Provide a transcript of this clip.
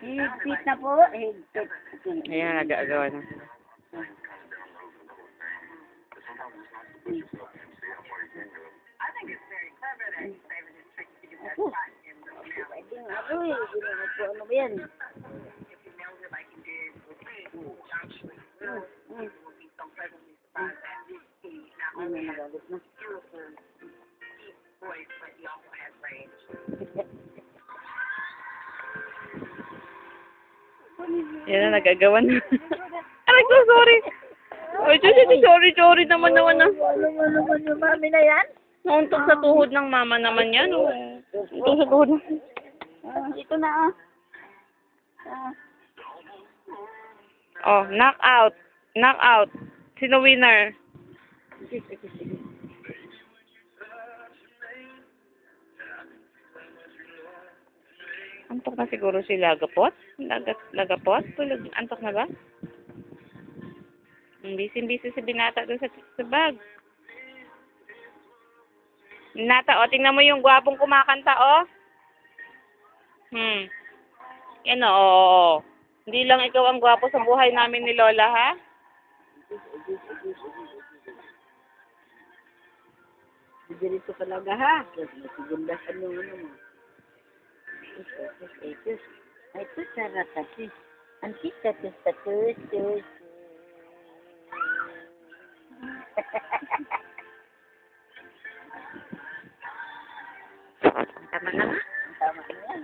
Higpit na po. Higpit. Ayan, nag-agawa na. Ako. Pwede nga po eh. Ano ba yan? Ay, may nagalit na. Yan na, nag-agawa na. Aray ko, sorry. Ay, sorry naman na. Ano yung mami na yan? Nauntok sa tuhod ng mama naman yan. Nauntok sa tuhod ng... Ito na ah. Oh, knockout. Knockout. Sino winner? Antok na siguro si Lagapot? Lagapot? Tulog. Antok na ba? Busy si Binata doon sa bag. Binata, o, tingnan mo yung gwapong kumakanta, o. Yan, o. Hindi lang ikaw ang gwapo sa buhay namin ni Lola, ha? Dirito talaga ha. Nasigundasan yung ano mo. Ito sarap kasi. Ang tatus. Tama na. Tama na yan.